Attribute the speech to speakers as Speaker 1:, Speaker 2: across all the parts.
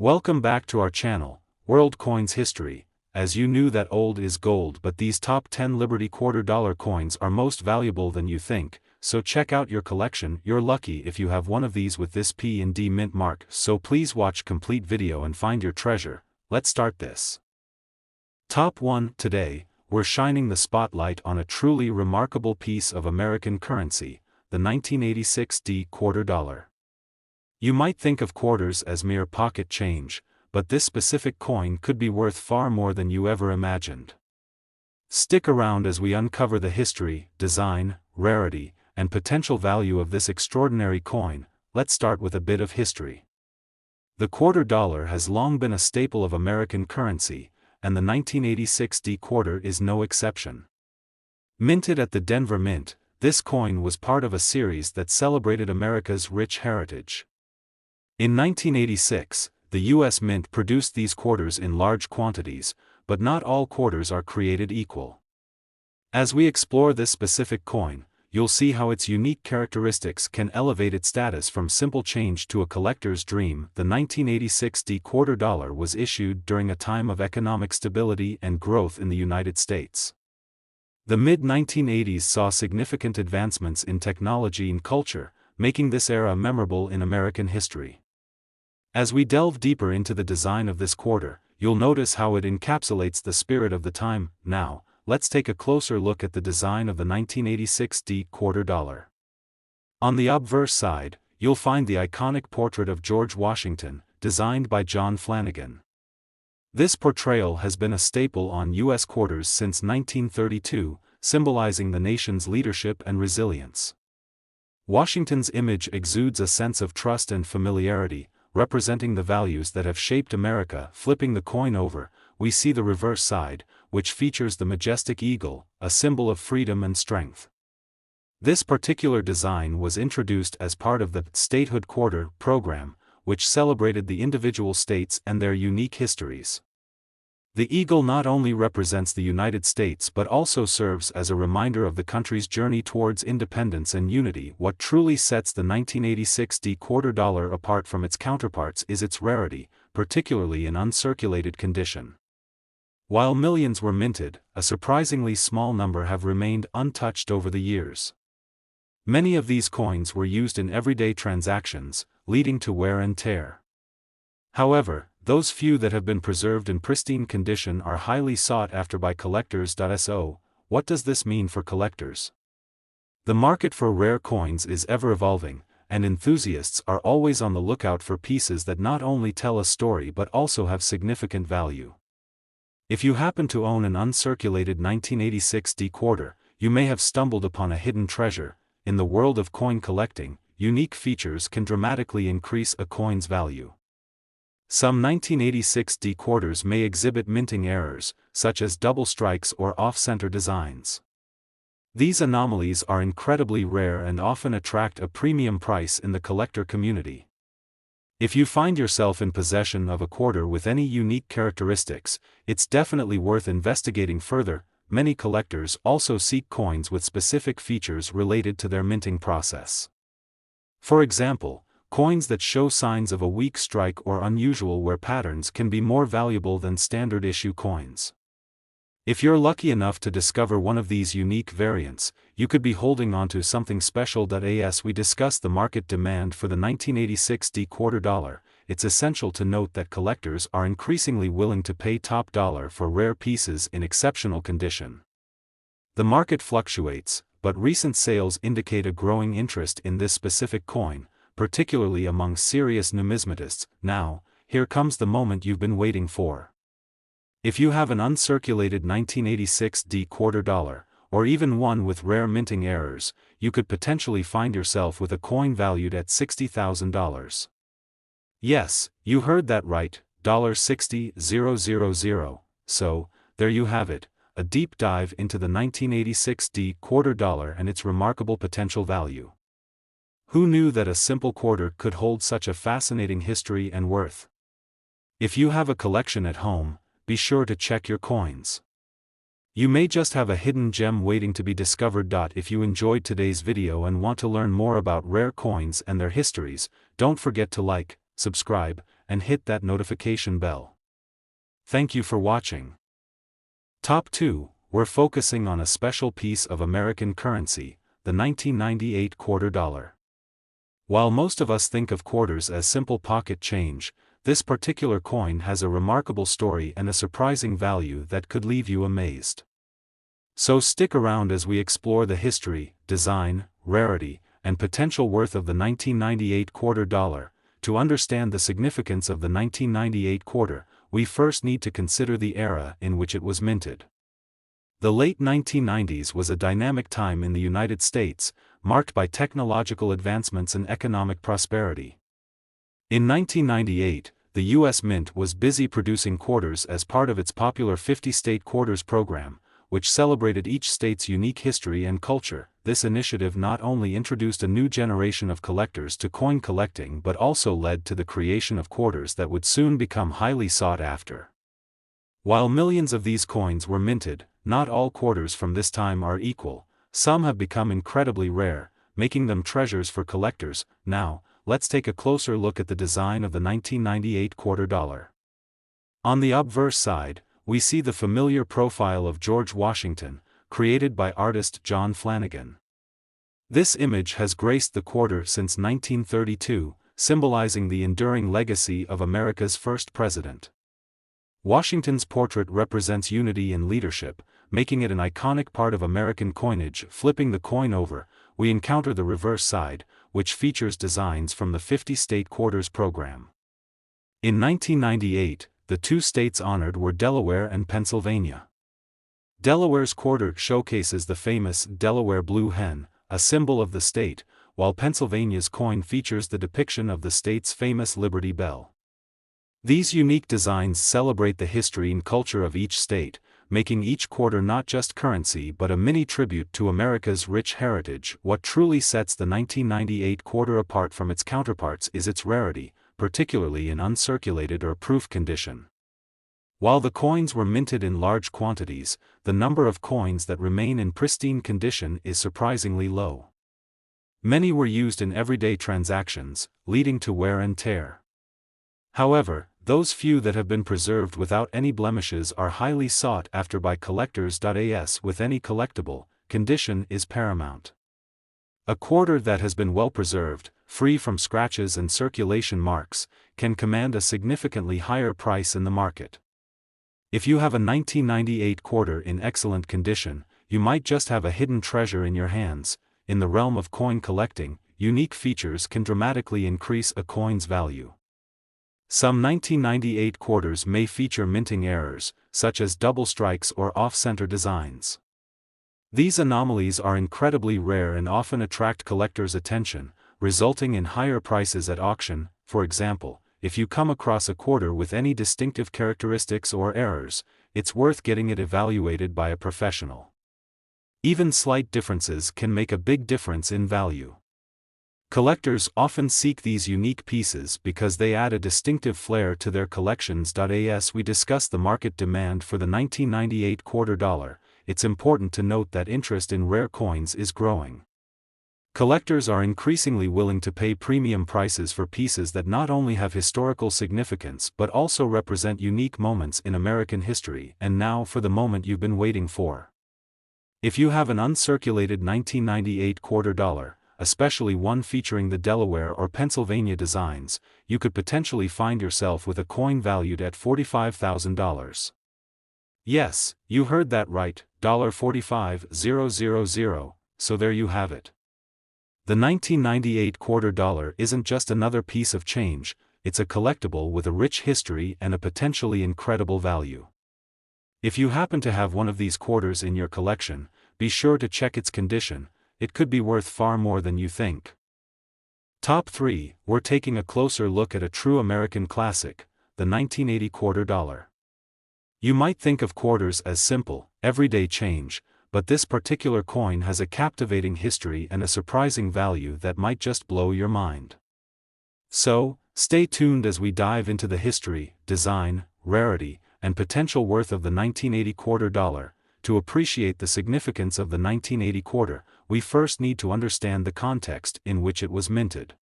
Speaker 1: Welcome back to our channel, World Coins History. As you knew that old is gold, but these top 10 Liberty $quarter coins are most valuable than you think, so check out your collection. You're lucky if you have one of these with this P&D mint mark, so please watch complete video and find your treasure. Let's start this. Top 1. Today, we're shining the spotlight on a truly remarkable piece of American currency, the 1986 D quarter dollar. You might think of quarters as mere pocket change, but this specific coin could be worth far more than you ever imagined. Stick around as we uncover the history, design, rarity, and potential value of this extraordinary coin. Let's start with a bit of history. The quarter dollar has long been a staple of American currency, and the 1986 D quarter is no exception. Minted at the Denver Mint, this coin was part of a series that celebrated America's rich heritage. In 1986, the U.S. Mint produced these quarters in large quantities, but not all quarters are created equal. As we explore this specific coin, you'll see how its unique characteristics can elevate its status from simple change to a collector's dream. The 1986 D quarter dollar was issued during a time of economic stability and growth in the United States. The mid-1980s saw significant advancements in technology and culture, making this era memorable in American history. As we delve deeper into the design of this quarter, you'll notice how it encapsulates the spirit of the time. Now, let's take a closer look at the design of the 1986 D quarter dollar. On the obverse side, you'll find the iconic portrait of George Washington, designed by John Flanagan. This portrayal has been a staple on U.S. quarters since 1932, symbolizing the nation's leadership and resilience. Washington's image exudes a sense of trust and familiarity, representing the values that have shaped America. Flipping the coin over, we see the reverse side, which features the majestic eagle, a symbol of freedom and strength. This particular design was introduced as part of the Statehood Quarter program, which celebrated the individual states and their unique histories. The eagle not only represents the United States but also serves as a reminder of the country's journey towards independence and unity. What truly sets the 1986 D quarter dollar apart from its counterparts is its rarity, particularly in uncirculated condition. While millions were minted, a surprisingly small number have remained untouched over the years. Many of these coins were used in everyday transactions, leading to wear and tear. However, those few that have been preserved in pristine condition are highly sought after by collectors. So, what does this mean for collectors? The market for rare coins is ever evolving, and enthusiasts are always on the lookout for pieces that not only tell a story but also have significant value. If you happen to own an uncirculated 1986 D quarter, you may have stumbled upon a hidden treasure. In the world of coin collecting, unique features can dramatically increase a coin's value. Some 1986 D quarters may exhibit minting errors, such as double strikes or off-center designs. These anomalies are incredibly rare and often attract a premium price in the collector community. If you find yourself in possession of a quarter with any unique characteristics, it's definitely worth investigating further. Many collectors also seek coins with specific features related to their minting process. For example, coins that show signs of a weak strike or unusual wear patterns can be more valuable than standard issue coins. If you're lucky enough to discover one of these unique variants, you could be holding onto something special. As we discuss the market demand for the 1986 D quarter dollar, it's essential to note that collectors are increasingly willing to pay top dollar for rare pieces in exceptional condition. The market fluctuates, but recent sales indicate a growing interest in this specific coin, particularly among serious numismatists. Now, here comes the moment you've been waiting for. If you have an uncirculated 1986 D quarter dollar, or even one with rare minting errors, you could potentially find yourself with a coin valued at $60,000. Yes, you heard that right, $60,000. So, there you have it, a deep dive into the 1986 D quarter dollar and its remarkable potential value. Who knew that a simple quarter could hold such a fascinating history and worth? If you have a collection at home, be sure to check your coins. You may just have a hidden gem waiting to be discovered. If you enjoyed today's video and want to learn more about rare coins and their histories, don't forget to like, subscribe, and hit that notification bell. Thank you for watching. Top 2, we're focusing on a special piece of American currency, the 1998 quarter dollar. While most of us think of quarters as simple pocket change, this particular coin has a remarkable story and a surprising value that could leave you amazed. So stick around as we explore the history, design, rarity, and potential worth of the 1998 quarter dollar. To understand the significance of the 1998 quarter, we first need to consider the era in which it was minted. The late 1990s was a dynamic time in the United States, marked by technological advancements and economic prosperity. In 1998, the U.S. Mint was busy producing quarters as part of its popular 50-state quarters program, which celebrated each state's unique history and culture. This initiative not only introduced a new generation of collectors to coin collecting but also led to the creation of quarters that would soon become highly sought after. While millions of these coins were minted, not all quarters from this time are equal. Some have become incredibly rare, making them treasures for collectors. Now, let's take a closer look at the design of the 1998 quarter dollar. On the obverse side, we see the familiar profile of George Washington, created by artist John Flanagan. This image has graced the quarter since 1932, symbolizing the enduring legacy of America's first president. Washington's portrait represents unity and leadership, making it an iconic part of American coinage. Flipping the coin over, we encounter the reverse side, which features designs from the 50-state quarters program. In 1998, the two states honored were Delaware and Pennsylvania. Delaware's quarter showcases the famous Delaware blue hen, a symbol of the state, while Pennsylvania's coin features the depiction of the state's famous Liberty Bell. These unique designs celebrate the history and culture of each state, making each quarter not just currency but a mini tribute to America's rich heritage. What truly sets the 1998 quarter apart from its counterparts is its rarity, particularly in uncirculated or proof condition. While the coins were minted in large quantities, the number of coins that remain in pristine condition is surprisingly low. Many were used in everyday transactions, leading to wear and tear. However, those few that have been preserved without any blemishes are highly sought after by collectors. As with any collectible, condition is paramount. A quarter that has been well preserved, free from scratches and circulation marks, can command a significantly higher price in the market. If you have a 1998 quarter in excellent condition, you might just have a hidden treasure in your hands. In the realm of coin collecting, unique features can dramatically increase a coin's value. Some 1998 quarters may feature minting errors, such as double strikes or off-center designs. These anomalies are incredibly rare and often attract collectors' attention, resulting in higher prices at auction. For example, if you come across a quarter with any distinctive characteristics or errors, it's worth getting it evaluated by a professional. Even slight differences can make a big difference in value. Collectors often seek these unique pieces because they add a distinctive flair to their collections. As we discuss the market demand for the 1998 quarter dollar, it's important to note that interest in rare coins is growing. Collectors are increasingly willing to pay premium prices for pieces that not only have historical significance but also represent unique moments in American history. And now for the moment you've been waiting for. If you have an uncirculated 1998 quarter dollar, especially one featuring the Delaware or Pennsylvania designs, you could potentially find yourself with a coin valued at $45,000. Yes, you heard that right, $45,000, so there you have it. The 1998 quarter dollar isn't just another piece of change, it's a collectible with a rich history and a potentially incredible value. If you happen to have one of these quarters in your collection, be sure to check its condition. It could be worth far more than you think. Top 3, we're taking a closer look at a true American classic, the 1980 quarter dollar. You might think of quarters as simple, everyday change, but this particular coin has a captivating history and a surprising value that might just blow your mind. So, stay tuned as we dive into the history, design, rarity, and potential worth of the 1980 quarter dollar. To appreciate the significance of the 1980 quarter, we first need to understand the context in which it was minted.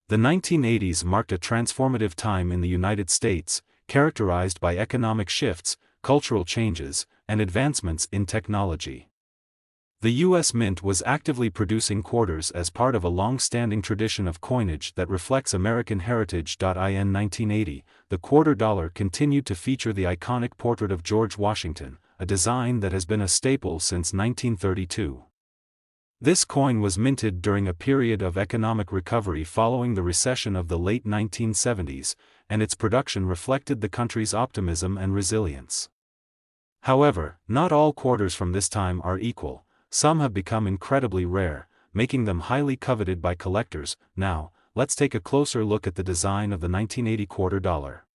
Speaker 1: The 1980s marked a transformative time in the United States, characterized by economic shifts, cultural changes, and advancements in technology. The U.S. Mint was actively producing quarters as part of a long-standing tradition of coinage that reflects American heritage. In 1980, the quarter dollar continued to feature the iconic portrait of George Washington, a design that has been a staple since 1932. This coin was minted during a period of economic recovery following the recession of the late 1970s, and its production reflected the country's optimism and resilience. However, not all quarters from this time are equal. Some have become incredibly rare, making them highly coveted by collectors. Now, let's take a closer look at the design of the 1980 quarter dollar.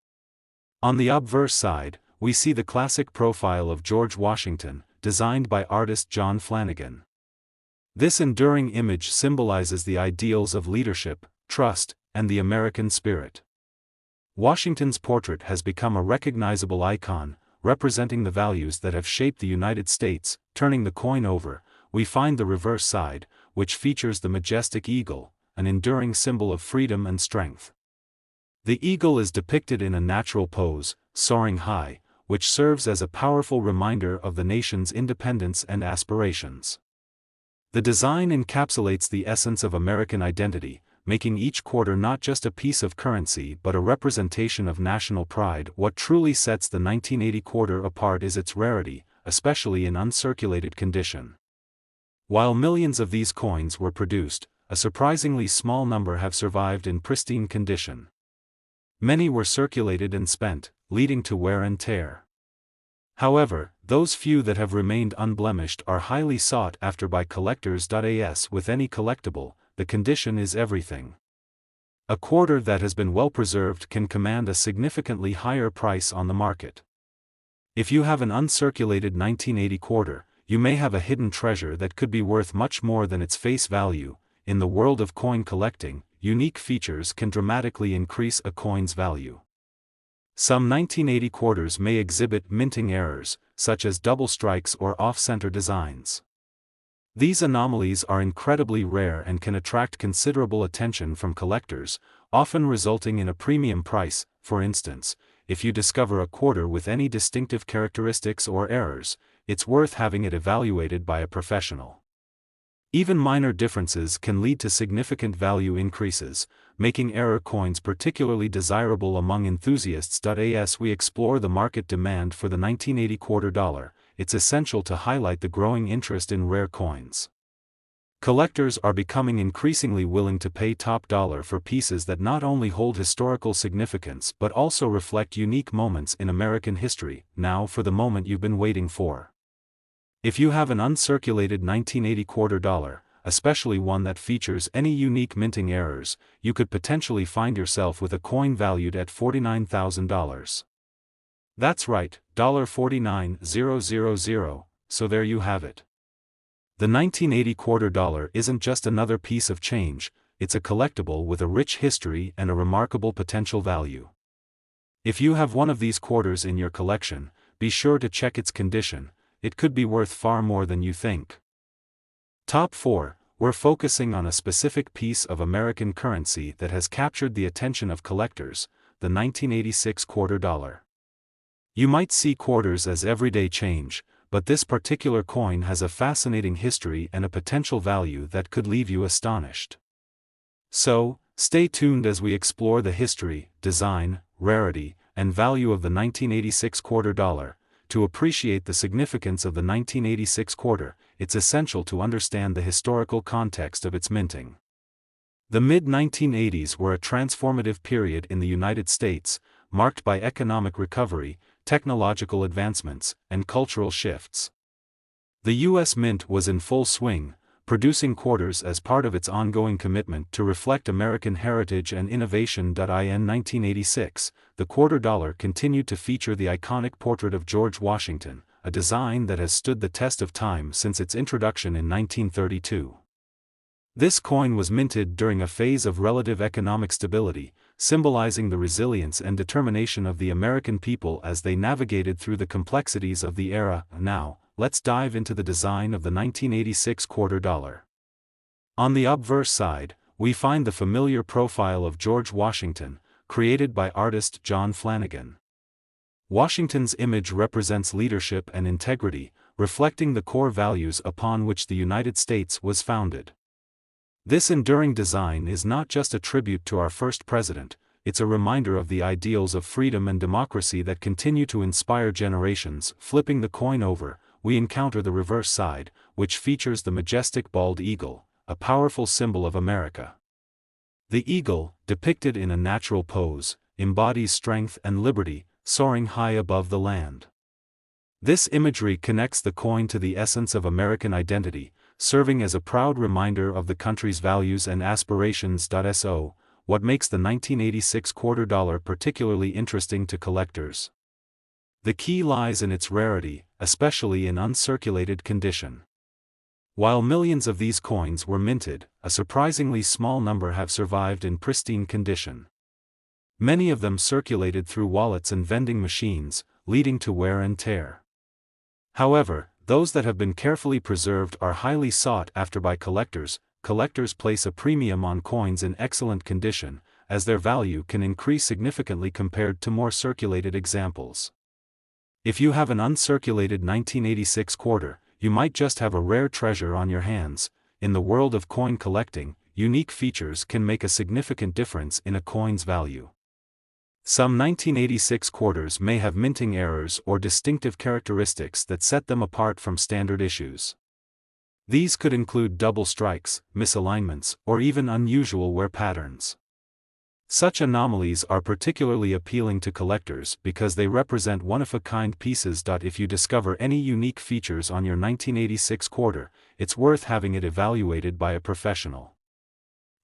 Speaker 1: On the obverse side, we see the classic profile of George Washington, designed by artist John Flanagan. This enduring image symbolizes the ideals of leadership, trust, and the American spirit. Washington's portrait has become a recognizable icon, representing the values that have shaped the United States. Turning the coin over, we find the reverse side, which features the majestic eagle, an enduring symbol of freedom and strength. The eagle is depicted in a natural pose, soaring high, which serves as a powerful reminder of the nation's independence and aspirations. The design encapsulates the essence of American identity, making each quarter not just a piece of currency but a representation of national pride. What truly sets the 1980 quarter apart is its rarity, especially in uncirculated condition. While millions of these coins were produced, a surprisingly small number have survived in pristine condition. Many were circulated and spent, leading to wear and tear. However, those few that have remained unblemished are highly sought after by collectors. As with any collectible, the condition is everything. A quarter that has been well preserved can command a significantly higher price on the market. If you have an uncirculated 1980 quarter, you may have a hidden treasure that could be worth much more than its face value. In the world of coin collecting, unique features can dramatically increase a coin's value. Some 1980 quarters may exhibit minting errors, such as double strikes or off-center designs. These anomalies are incredibly rare and can attract considerable attention from collectors, often resulting in a premium price. For instance, if you discover a quarter with any distinctive characteristics or errors, it's worth having it evaluated by a professional. Even minor differences can lead to significant value increases, making error coins particularly desirable among enthusiasts. As we explore the market demand for the 1980 quarter dollar, it's essential to highlight the growing interest in rare coins. Collectors are becoming increasingly willing to pay top dollar for pieces that not only hold historical significance but also reflect unique moments in American history. Now for the moment you've been waiting for. If you have an uncirculated 1980 quarter dollar, especially one that features any unique minting errors, you could potentially find yourself with a coin valued at $49,000. That's right, $49,000, so there you have it. The 1980 quarter dollar isn't just another piece of change, it's a collectible with a rich history and a remarkable potential value. If you have one of these quarters in your collection, be sure to check its condition. It could be worth far more than you think. Top 4. We're focusing on a specific piece of American currency that has captured the attention of collectors, the 1986 quarter dollar. You might see quarters as everyday change, but this particular coin has a fascinating history and a potential value that could leave you astonished. So, stay tuned as we explore the history, design, rarity, and value of the 1986 quarter dollar. To appreciate the significance of the 1986 quarter, it's essential to understand the historical context of its minting. The mid-1980s were a transformative period in the United States, marked by economic recovery, technological advancements, and cultural shifts. The U.S. Mint was in full swing, producing quarters as part of its ongoing commitment to reflect American heritage and innovation. In 1986, the quarter dollar continued to feature the iconic portrait of George Washington, a design that has stood the test of time since its introduction in 1932. This coin was minted during a phase of relative economic stability, symbolizing the resilience and determination of the American people as they navigated through the complexities of the era. Now, let's dive into the design of the 1986 quarter dollar. On the obverse side, we find the familiar profile of George Washington, created by artist John Flanagan. Washington's image represents leadership and integrity, reflecting the core values upon which the United States was founded. This enduring design is not just a tribute to our first president, it's a reminder of the ideals of freedom and democracy that continue to inspire generations. Flipping the coin over, we encounter the reverse side, which features the majestic bald eagle, a powerful symbol of America. The eagle, depicted in a natural pose, embodies strength and liberty, soaring high above the land. This imagery connects the coin to the essence of American identity, serving as a proud reminder of the country's values and aspirations. So, what makes the 1986 quarter dollar particularly interesting to collectors? The key lies in its rarity, especially in uncirculated condition. While millions of these coins were minted, a surprisingly small number have survived in pristine condition. Many of them circulated through wallets and vending machines, leading to wear and tear. However, those that have been carefully preserved are highly sought after by collectors. Collectors place a premium on coins in excellent condition, as their value can increase significantly compared to more circulated examples. If you have an uncirculated 1986 quarter, you might just have a rare treasure on your hands. In the world of coin collecting, unique features can make a significant difference in a coin's value. Some 1986 quarters may have minting errors or distinctive characteristics that set them apart from standard issues. These could include double strikes, misalignments, or even unusual wear patterns. Such anomalies are particularly appealing to collectors because they represent one-of-a-kind pieces. If you discover any unique features on your 1986 quarter, it's worth having it evaluated by a professional.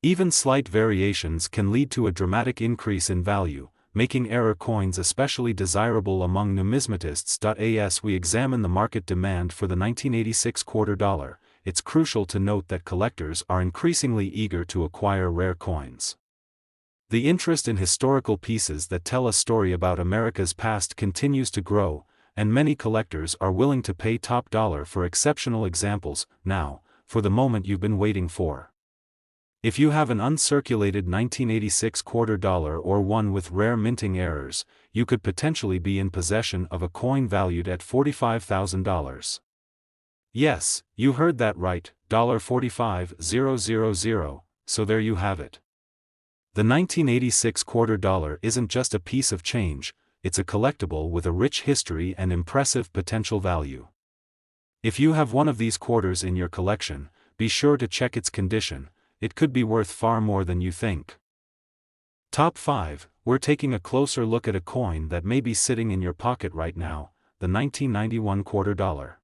Speaker 1: Even slight variations can lead to a dramatic increase in value, making error coins especially desirable among numismatists. As we examine the market demand for the 1986 quarter dollar, it's crucial to note that collectors are increasingly eager to acquire rare coins. The interest in historical pieces that tell a story about America's past continues to grow, and many collectors are willing to pay top dollar for exceptional examples. Now, for the moment you've been waiting for. If you have an uncirculated 1986 quarter dollar or one with rare minting errors, you could potentially be in possession of a coin valued at $45,000. Yes, you heard that right, $45,000, so there you have it. The 1986 quarter dollar isn't just a piece of change, it's a collectible with a rich history and impressive potential value. If you have one of these quarters in your collection, be sure to check its condition, it could be worth far more than you think. Top 5, we're taking a closer look at a coin that may be sitting in your pocket right now, the 1991 quarter dollar.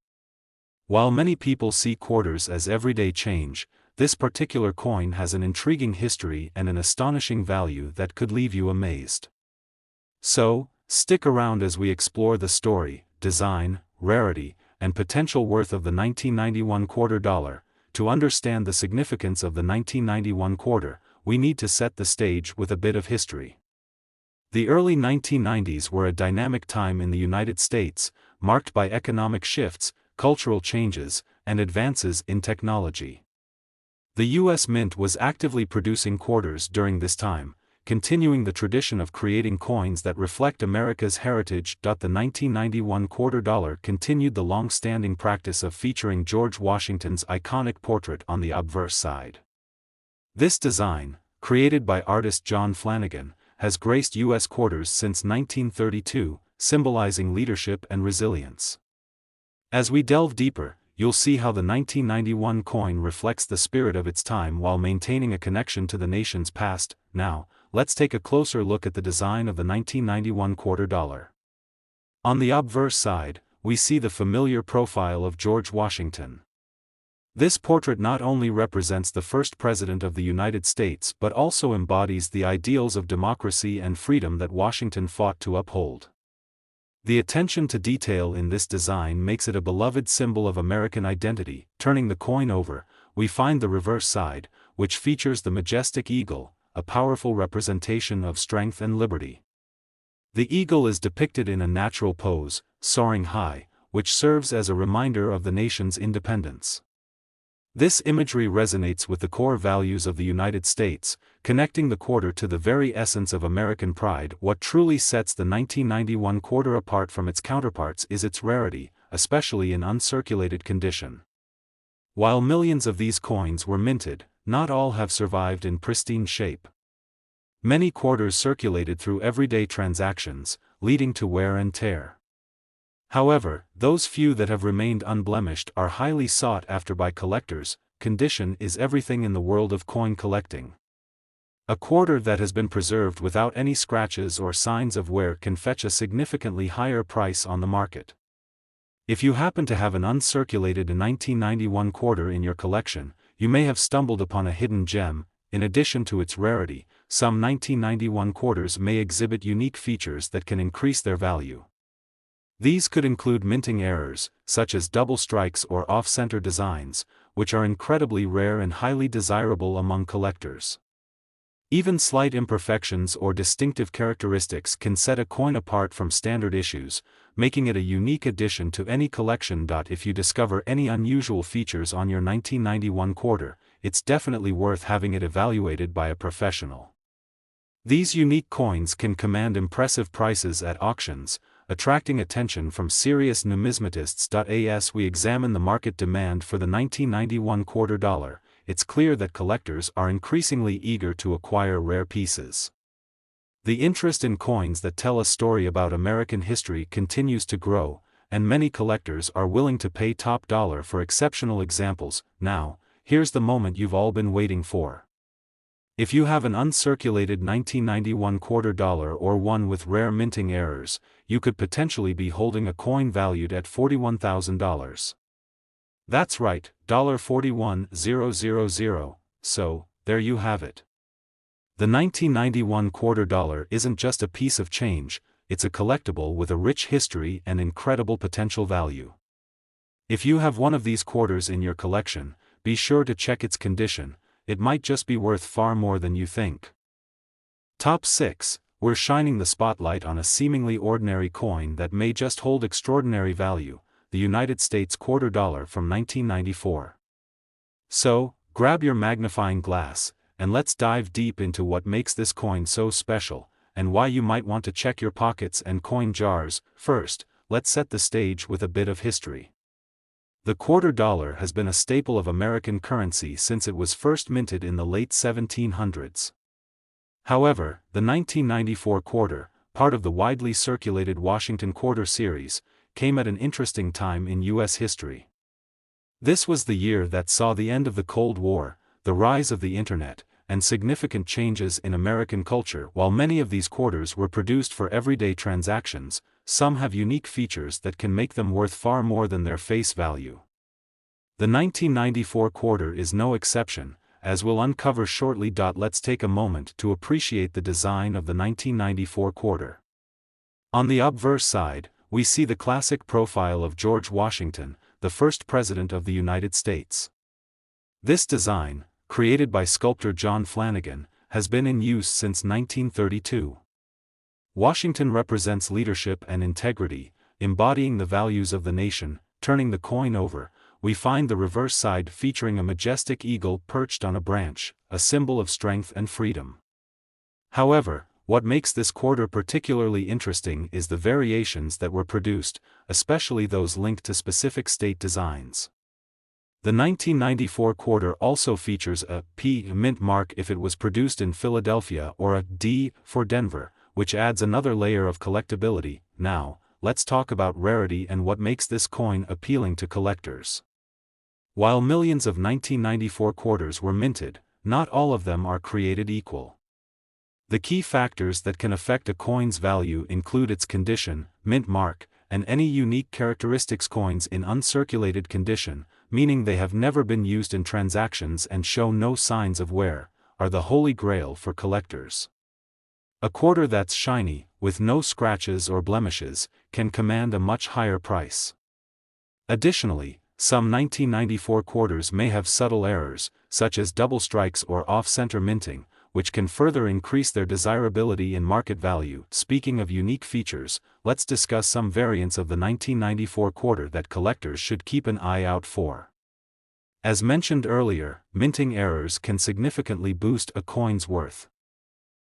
Speaker 1: While many people see quarters as everyday change, this particular coin has an intriguing history and an astonishing value that could leave you amazed. So, stick around as we explore the story, design, rarity, and potential worth of the 1991 quarter dollar. To understand the significance of the 1991 quarter, we need to set the stage with a bit of history. The early 1990s were a dynamic time in the United States, marked by economic shifts, cultural changes, and advances in technology. The U.S. Mint was actively producing quarters during this time, continuing the tradition of creating coins that reflect America's heritage. The 1991 quarter dollar continued the long-standing practice of featuring George Washington's iconic portrait on the obverse side. This design, created by artist John Flanagan, has graced U.S. quarters since 1932, symbolizing leadership and resilience. As we delve deeper, you'll see how the 1991 coin reflects the spirit of its time while maintaining a connection to the nation's past. Now, let's take a closer look at the design of the 1991 quarter dollar. On the obverse side, we see the familiar profile of George Washington. This portrait not only represents the first president of the United States but also embodies the ideals of democracy and freedom that Washington fought to uphold. The attention to detail in this design makes it a beloved symbol of American identity. Turning the coin over, we find the reverse side, which features the majestic eagle, a powerful representation of strength and liberty. The eagle is depicted in a natural pose, soaring high, which serves as a reminder of the nation's independence. This imagery resonates with the core values of the United States, connecting the quarter to the very essence of American pride. What truly sets the 1991 quarter apart from its counterparts is its rarity, especially in uncirculated condition. While millions of these coins were minted, not all have survived in pristine shape. Many quarters circulated through everyday transactions, leading to wear and tear. However, those few that have remained unblemished are highly sought after by collectors. Condition is everything in the world of coin collecting. A quarter that has been preserved without any scratches or signs of wear can fetch a significantly higher price on the market. If you happen to have an uncirculated 1991 quarter in your collection, you may have stumbled upon a hidden gem. In addition to its rarity, some 1991 quarters may exhibit unique features that can increase their value. These could include minting errors, such as double strikes or off-center designs, which are incredibly rare and highly desirable among collectors. Even slight imperfections or distinctive characteristics can set a coin apart from standard issues, making it a unique addition to any collection. If you discover any unusual features on your 1991 quarter, it's definitely worth having it evaluated by a professional. These unique coins can command impressive prices at auctions, attracting attention from serious numismatists. As we examine the market demand for the 1991 quarter dollar, it's clear that collectors are increasingly eager to acquire rare pieces. The interest in coins that tell a story about American history continues to grow, and many collectors are willing to pay top dollar for exceptional examples. Now, here's the moment you've all been waiting for. If you have an uncirculated 1991 quarter dollar or one with rare minting errors, you could potentially be holding a coin valued at $41,000. That's right, $41,000. So, there you have it. The 1991 quarter dollar isn't just a piece of change, it's a collectible with a rich history and incredible potential value. If you have one of these quarters in your collection, be sure to check its condition. It might just be worth far more than you think. Top 6. We're shining the spotlight on a seemingly ordinary coin that may just hold extraordinary value, the United States quarter dollar from 1994. So, grab your magnifying glass, and let's dive deep into what makes this coin so special, and why you might want to check your pockets and coin jars. First, let's set the stage with a bit of history. The quarter dollar has been a staple of American currency since it was first minted in the late 1700s. However, the 1994 quarter, part of the widely circulated Washington quarter series, came at an interesting time in U.S. history. This was the year that saw the end of the Cold War, the rise of the Internet, and significant changes in American culture. While many of these quarters were produced for everyday transactions, some have unique features that can make them worth far more than their face value. The 1994 quarter is no exception, as we'll uncover shortly. Let's take a moment to appreciate the design of the 1994 quarter. On the obverse side, we see the classic profile of George Washington, the first President of the United States. This design, created by sculptor John Flanagan, has been in use since 1932. Washington represents leadership and integrity, embodying the values of the nation. Turning the coin over, we find the reverse side featuring a majestic eagle perched on a branch, a symbol of strength and freedom. However, what makes this quarter particularly interesting is the variations that were produced, especially those linked to specific state designs. The 1994 quarter also features a P mint mark if it was produced in Philadelphia, or a D for Denver, which adds another layer of collectability. Now, let's talk about rarity and what makes this coin appealing to collectors. While millions of 1994 quarters were minted, not all of them are created equal. The key factors that can affect a coin's value include its condition, mint mark, and any unique characteristics. Coins in uncirculated condition, meaning they have never been used in transactions and show no signs of wear, are the Holy Grail for collectors. A quarter that's shiny, with no scratches or blemishes, can command a much higher price. Additionally, some 1994 quarters may have subtle errors, such as double strikes or off-center minting, which can further increase their desirability and market value. Speaking of unique features, let's discuss some variants of the 1994 quarter that collectors should keep an eye out for. As mentioned earlier, minting errors can significantly boost a coin's worth.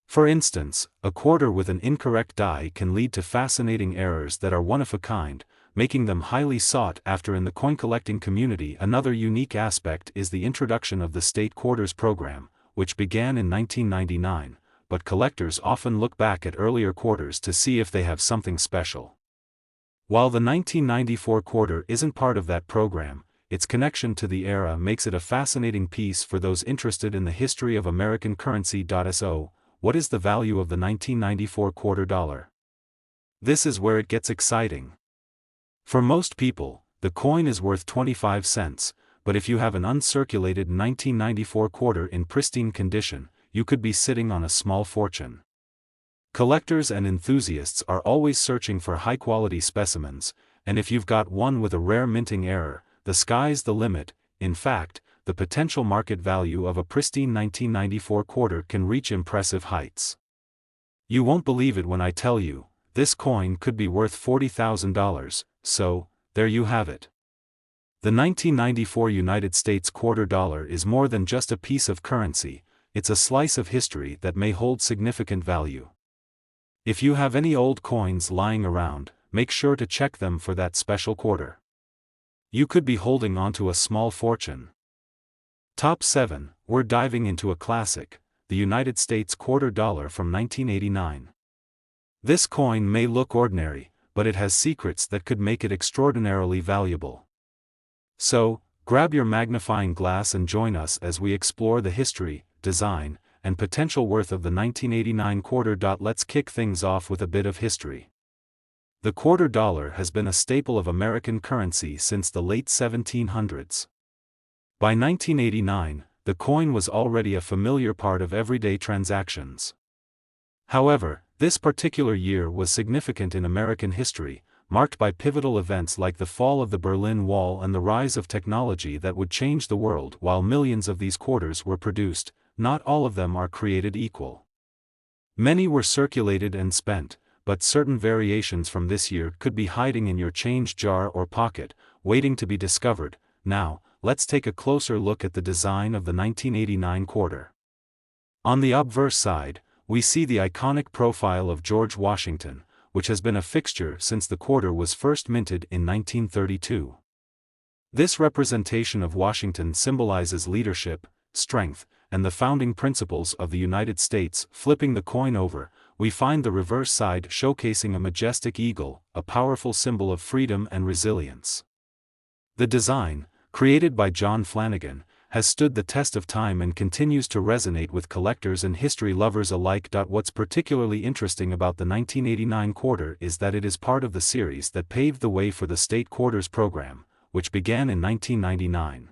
Speaker 1: For instance, a quarter with an incorrect die can lead to fascinating errors that are one of a kind, making them highly sought after in the coin collecting community. Another unique aspect is the introduction of the state quarters program, which began in 1999, but collectors often look back at earlier quarters to see if they have something special. While the 1994 quarter isn't part of that program, its connection to the era makes it a fascinating piece for those interested in the history of American currency. So, what is the value of the 1994 quarter dollar? This is where it gets exciting. For most people, the coin is worth 25 cents, but if you have an uncirculated 1994 quarter in pristine condition, you could be sitting on a small fortune. Collectors and enthusiasts are always searching for high-quality specimens, and if you've got one with a rare minting error, the sky's the limit. In fact, the potential market value of a pristine 1994 quarter can reach impressive heights. You won't believe it when I tell you, this coin could be worth $40,000, so, there you have it. The 1994 United States quarter dollar is more than just a piece of currency, it's a slice of history that may hold significant value. If you have any old coins lying around, make sure to check them for that special quarter. You could be holding onto a small fortune. Top 7, we're diving into a classic, the United States quarter dollar from 1989. This coin may look ordinary, but it has secrets that could make it extraordinarily valuable. So, grab your magnifying glass and join us as we explore the history, design, and potential worth of the 1989 quarter. Let's kick things off with a bit of history. The quarter dollar has been a staple of American currency since the late 1700s. By 1989, the coin was already a familiar part of everyday transactions. However, this particular year was significant in American history, marked by pivotal events like the fall of the Berlin Wall and the rise of technology that would change the world. While millions of these quarters were produced, not all of them are created equal. Many were circulated and spent, but certain variations from this year could be hiding in your change jar or pocket, waiting to be discovered. Now, let's take a closer look at the design of the 1989 quarter. On the obverse side, we see the iconic profile of George Washington, which has been a fixture since the quarter was first minted in 1932. This representation of Washington symbolizes leadership, strength, and the founding principles of the United States. Flipping the coin over, we find the reverse side showcasing a majestic eagle, a powerful symbol of freedom and resilience. The design, created by John Flanagan, has stood the test of time and continues to resonate with collectors and history lovers alike. What's particularly interesting about the 1989 quarter is that it is part of the series that paved the way for the state quarters program, which began in 1999.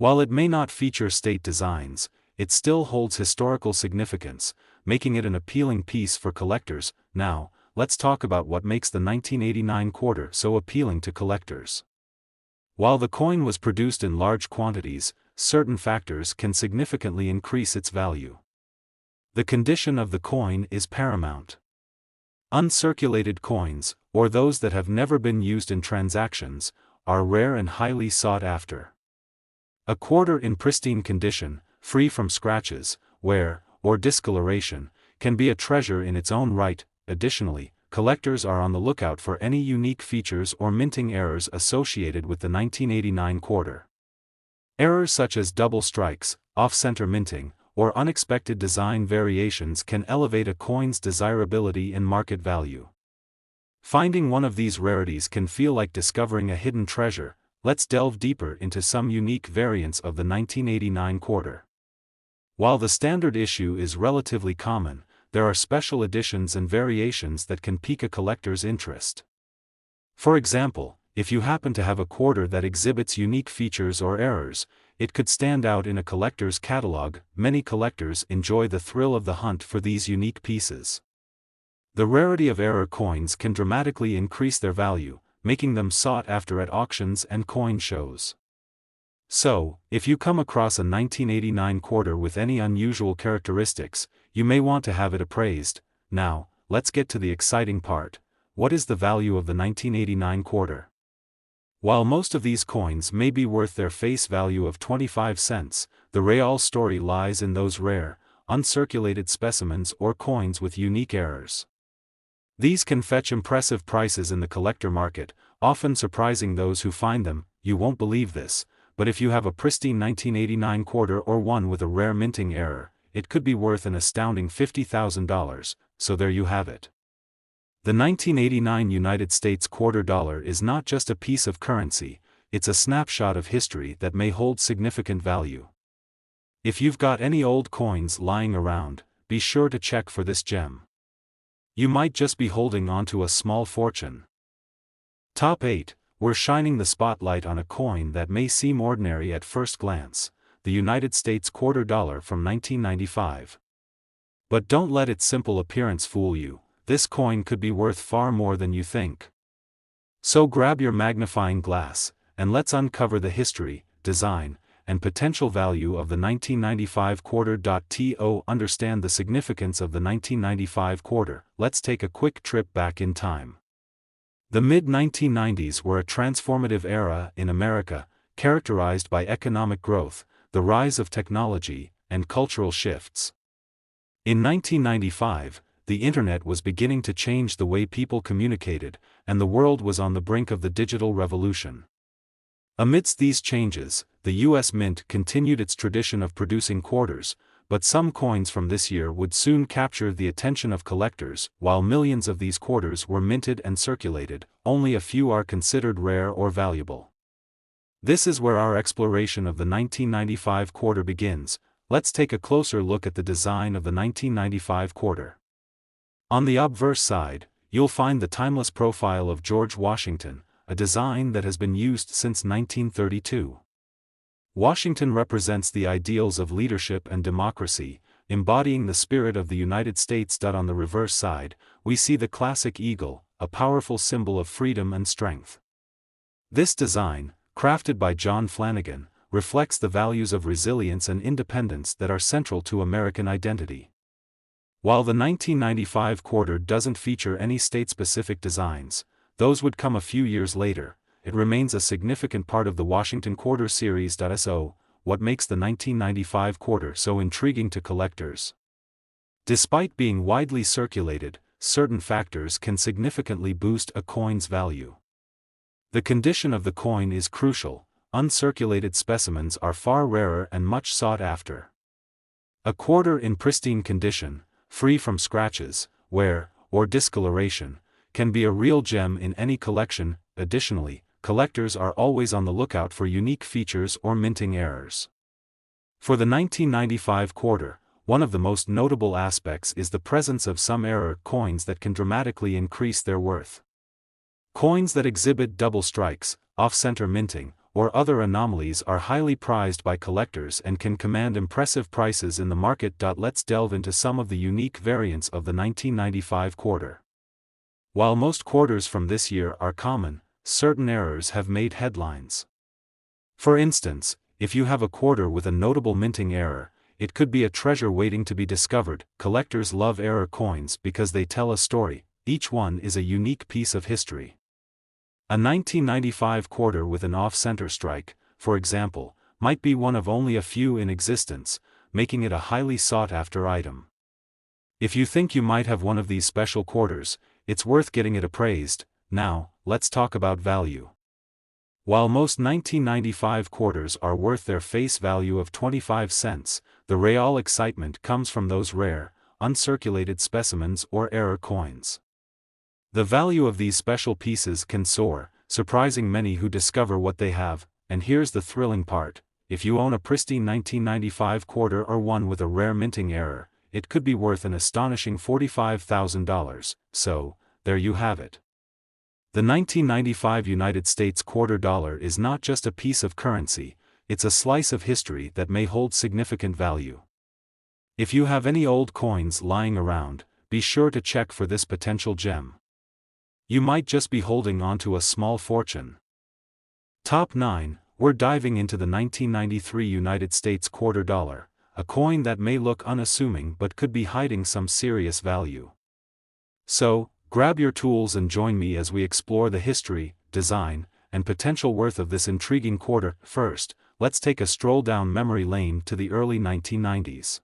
Speaker 1: While it may not feature state designs, it still holds historical significance, making it an appealing piece for collectors. Now, let's talk about what makes the 1989 quarter so appealing to collectors. While the coin was produced in large quantities, certain factors can significantly increase its value. The condition of the coin is paramount. Uncirculated coins, or those that have never been used in transactions, are rare and highly sought after. A quarter in pristine condition, free from scratches, wear, or discoloration, can be a treasure in its own right. Additionally, collectors are on the lookout for any unique features or minting errors associated with the 1989 quarter. Errors such as double strikes, off-center minting, or unexpected design variations can elevate a coin's desirability and market value. Finding one of these rarities can feel like discovering a hidden treasure. Let's delve deeper into some unique variants of the 1989 quarter. While the standard issue is relatively common, there are special editions and variations that can pique a collector's interest. For example, if you happen to have a quarter that exhibits unique features or errors, it could stand out in a collector's catalog. Many collectors enjoy the thrill of the hunt for these unique pieces. The rarity of error coins can dramatically increase their value, making them sought after at auctions and coin shows. So, if you come across a 1989 quarter with any unusual characteristics, you may want to have it appraised. Now, let's get to the exciting part. What is the value of the 1989 quarter? While most of these coins may be worth their face value of 25 cents, the real story lies in those rare, uncirculated specimens or coins with unique errors. These can fetch impressive prices in the collector market, often surprising those who find them. You won't believe this, but if you have a pristine 1989 quarter or one with a rare minting error, it could be worth an astounding $50,000, so there you have it. The 1989 United States quarter dollar is not just a piece of currency, it's a snapshot of history that may hold significant value. If you've got any old coins lying around, be sure to check for this gem. You might just be holding onto a small fortune. Top 8. We're shining the spotlight on a coin that may seem ordinary at first glance, the United States quarter dollar from 1995. But don't let its simple appearance fool you, this coin could be worth far more than you think. So grab your magnifying glass, and let's uncover the history, design, and potential value of the 1995 quarter. To understand the significance of the 1995 quarter, let's take a quick trip back in time. The mid-1990s were a transformative era in America, characterized by economic growth, the rise of technology, and cultural shifts. In 1995, the internet was beginning to change the way people communicated, and the world was on the brink of the digital revolution. Amidst these changes, the U.S. Mint continued its tradition of producing quarters, but some coins from this year would soon capture the attention of collectors. While millions of these quarters were minted and circulated, only a few are considered rare or valuable. This is where our exploration of the 1995 quarter begins. Let's take a closer look at the design of the 1995 quarter. On the obverse side, you'll find the timeless profile of George Washington, a design that has been used since 1932. Washington represents the ideals of leadership and democracy, embodying the spirit of the United States. On the reverse side, we see the classic eagle, a powerful symbol of freedom and strength. This design, crafted by John Flanagan, reflects the values of resilience and independence that are central to American identity. While the 1995 quarter doesn't feature any state-specific designs, those would come a few years later, it remains a significant part of the Washington quarter series. So, what makes the 1995 quarter so intriguing to collectors? Despite being widely circulated, certain factors can significantly boost a coin's value. The condition of the coin is crucial. Uncirculated specimens are far rarer and much sought after. A quarter in pristine condition, free from scratches, wear, or discoloration, can be a real gem in any collection. Additionally, collectors are always on the lookout for unique features or minting errors. For the 1995 quarter, one of the most notable aspects is the presence of some error coins that can dramatically increase their worth. Coins that exhibit double strikes, off-center minting, or other anomalies are highly prized by collectors and can command impressive prices in the market. Let's delve into some of the unique variants of the 1995 quarter. While most quarters from this year are common, certain errors have made headlines. For instance, if you have a quarter with a notable minting error, it could be a treasure waiting to be discovered. Collectors love error coins because they tell a story. Each one is a unique piece of history. A 1995 quarter with an off-center strike, for example, might be one of only a few in existence, making it a highly sought-after item. If you think you might have one of these special quarters, it's worth getting it appraised. Now, let's talk about value. While most 1995 quarters are worth their face value of 25 cents, the real excitement comes from those rare, uncirculated specimens or error coins. The value of these special pieces can soar, surprising many who discover what they have. And here's the thrilling part: if you own a pristine 1995 quarter or one with a rare minting error, it could be worth an astonishing $45,000. So, there you have it. The 1995 United States quarter dollar is not just a piece of currency, it's a slice of history that may hold significant value. If you have any old coins lying around, be sure to check for this potential gem. You might just be holding onto a small fortune. Top 9. We're diving into the 1993 United States quarter dollar, a coin that may look unassuming but could be hiding some serious value. So, grab your tools and join me as we explore the history, design, and potential worth of this intriguing quarter. First, let's take a stroll down memory lane to the early 1990s.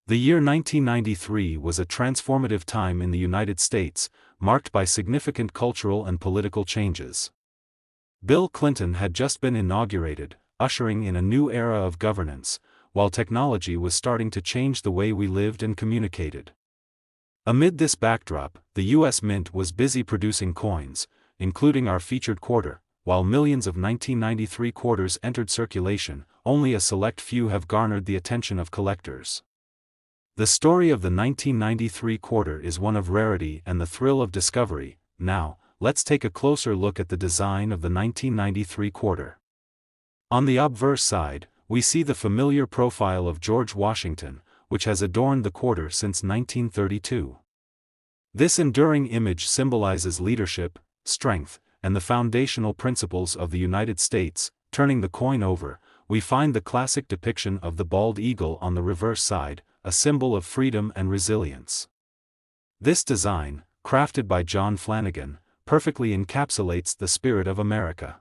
Speaker 1: The year 1993 was a transformative time in the United States, marked by significant cultural and political changes. Bill Clinton had just been inaugurated, ushering in a new era of governance, while technology was starting to change the way we lived and communicated. Amid this backdrop, the U.S. Mint was busy producing coins, including our featured quarter. While millions of 1993 quarters entered circulation, only a select few have garnered the attention of collectors. The story of the 1993 quarter is one of rarity and the thrill of discovery. Now, let's take a closer look at the design of the 1993 quarter. On the obverse side, we see the familiar profile of George Washington, which has adorned the quarter since 1932. This enduring image symbolizes leadership, strength, and the foundational principles of the United States. Turning the coin over, we find the classic depiction of the bald eagle on the reverse side, a symbol of freedom and resilience. This design, crafted by John Flanagan, perfectly encapsulates the spirit of America.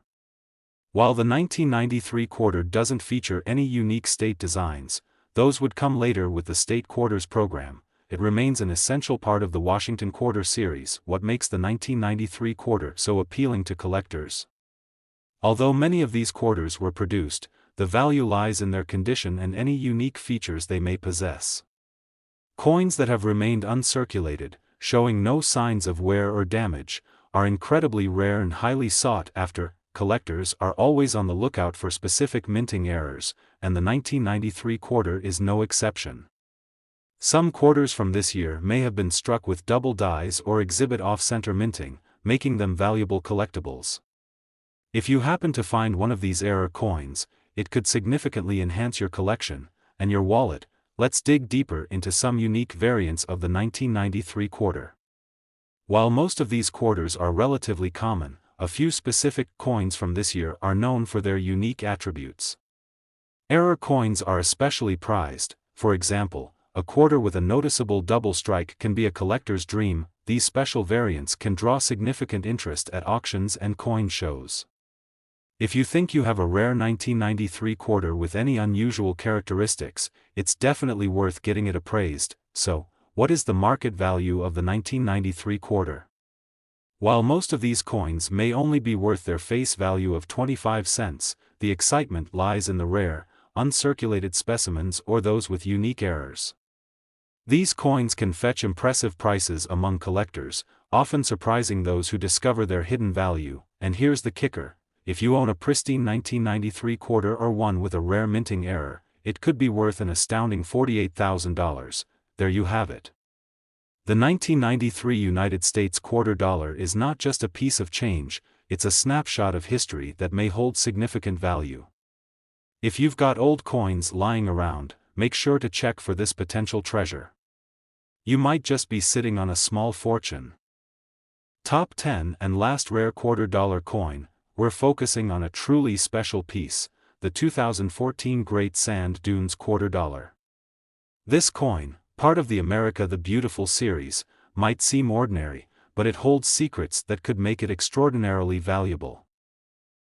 Speaker 1: While the 1993 quarter doesn't feature any unique state designs, those would come later with the State Quarters program. It remains an essential part of the Washington Quarter series. What makes the 1993 quarter so appealing to collectors? Although many of these quarters were produced, the value lies in their condition and any unique features they may possess. Coins that have remained uncirculated, showing no signs of wear or damage, are incredibly rare and highly sought after. Collectors are always on the lookout for specific minting errors, and the 1993 quarter is no exception. Some quarters from this year may have been struck with double dies or exhibit off-center minting, making them valuable collectibles. If you happen to find one of these error coins, it could significantly enhance your collection and your wallet. Let's dig deeper into some unique variants of the 1993 quarter. While most of these quarters are relatively common, a few specific coins from this year are known for their unique attributes. Error coins are especially prized. For example, a quarter with a noticeable double strike can be a collector's dream. These special variants can draw significant interest at auctions and coin shows. If you think you have a rare 1993 quarter with any unusual characteristics, it's definitely worth getting it appraised. So, what is the market value of the 1993 quarter? While most of these coins may only be worth their face value of 25 cents, the excitement lies in the rare, uncirculated specimens or those with unique errors. These coins can fetch impressive prices among collectors, often surprising those who discover their hidden value. And here's the kicker: if you own a pristine 1993 quarter or one with a rare minting error, it could be worth an astounding $48,000. There you have it. The 1993 United States quarter dollar is not just a piece of change, it's a snapshot of history that may hold significant value. If you've got old coins lying around, make sure to check for this potential treasure. You might just be sitting on a small fortune. Top 10 and last rare quarter dollar coin. We're focusing on a truly special piece, the 2014 Great Sand Dunes quarter dollar. This coin, part of the America the Beautiful series, might seem ordinary, but it holds secrets that could make it extraordinarily valuable.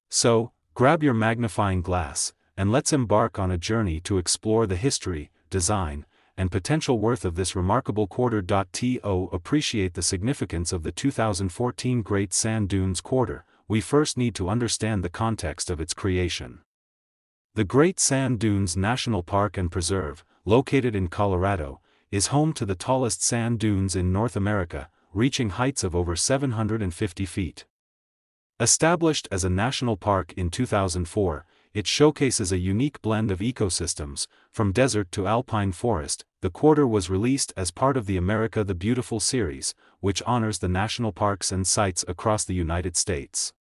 Speaker 1: So, grab your magnifying glass, and let's embark on a journey to explore the history, design, and potential worth of this remarkable quarter. To appreciate the significance of the 2014 Great Sand Dunes quarter, we first need to understand the context of its creation. The Great Sand Dunes National Park and Preserve, located in Colorado, is home to the tallest sand dunes in North America, reaching heights of over 750 feet. Established as a national park in 2004, it showcases a unique blend of ecosystems, from desert to alpine forest. The quarter was released as part of the America the Beautiful series, which honors the national parks and sites across the United States.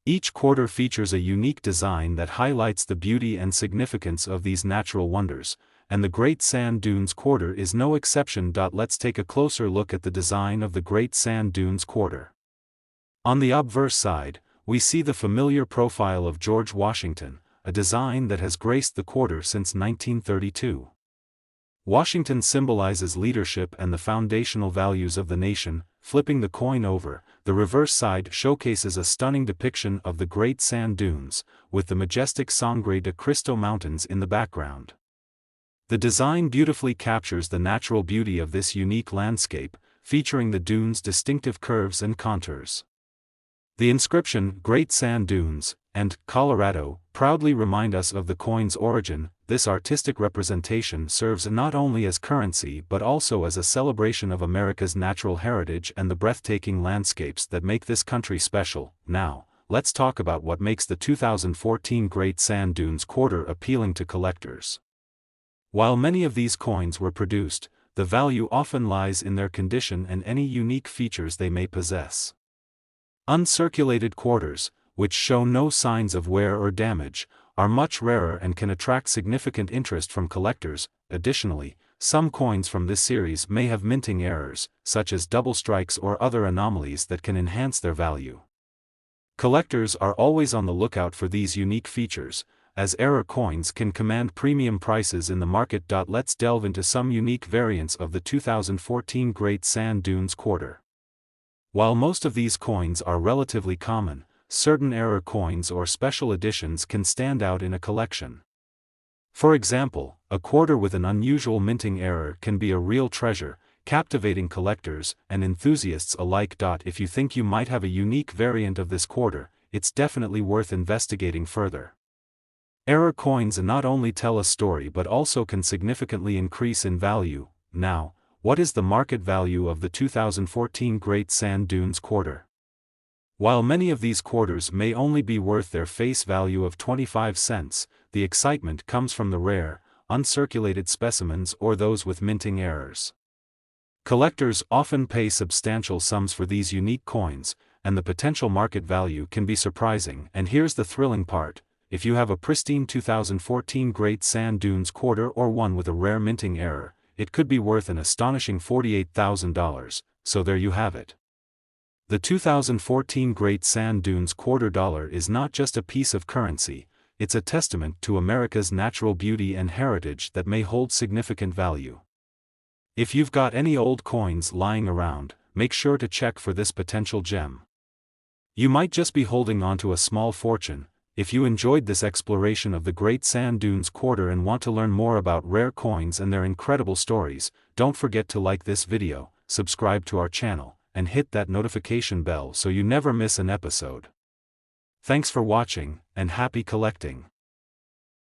Speaker 1: Each quarter features a unique design that highlights the beauty and significance of these natural wonders, and the Great Sand Dunes quarter is no exception. Let's take a closer look at the design of the Great Sand Dunes quarter. On the obverse side, we see the familiar profile of George Washington, a design that has graced the quarter since 1932. Washington symbolizes leadership and the foundational values of the nation. Flipping the coin over, the reverse side showcases a stunning depiction of the Great Sand Dunes, with the majestic Sangre de Cristo Mountains in the background. The design beautifully captures the natural beauty of this unique landscape, featuring the dunes' distinctive curves and contours. The inscription, Great Sand Dunes, and Colorado, proudly remind us of the coin's origin. This artistic representation serves not only as currency but also as a celebration of America's natural heritage and the breathtaking landscapes that make this country special. Now, let's talk about what makes the 2014 Great Sand Dunes quarter appealing to collectors. While many of these coins were produced, the value often lies in their condition and any unique features they may possess. Uncirculated quarters, which show no signs of wear or damage, are much rarer and can attract significant interest from collectors. Additionally, some coins from this series may have minting errors, such as double strikes or other anomalies that can enhance their value. Collectors are always on the lookout for these unique features, as error coins can command premium prices in the market. Let's delve into some unique variants of the 2014 Great Sand Dunes quarter. While most of these coins are relatively common, certain error coins or special editions can stand out in a collection. For example, a quarter with an unusual minting error can be a real treasure, captivating collectors and enthusiasts alike. If you think you might have a unique variant of this quarter, it's definitely worth investigating further. Error coins not only tell a story but also can significantly increase in value. Now, what is the market value of the 2014 Great Sand Dunes quarter? While many of these quarters may only be worth their face value of 25 cents, the excitement comes from the rare, uncirculated specimens or those with minting errors. Collectors often pay substantial sums for these unique coins, and the potential market value can be surprising. And here's the thrilling part: if you have a pristine 2014 Great Sand Dunes quarter or one with a rare minting error, it could be worth an astonishing $48,000, so there you have it. The 2014 Great Sand Dunes quarter dollar is not just a piece of currency, it's a testament to America's natural beauty and heritage that may hold significant value. If you've got any old coins lying around, make sure to check for this potential gem. You might just be holding onto a small fortune. If you enjoyed this exploration of the Great Sand Dunes quarter and want to learn more about rare coins and their incredible stories, don't forget to like this video, subscribe to our channel, and hit that notification bell so you never miss an episode. Thanks for watching, and happy collecting!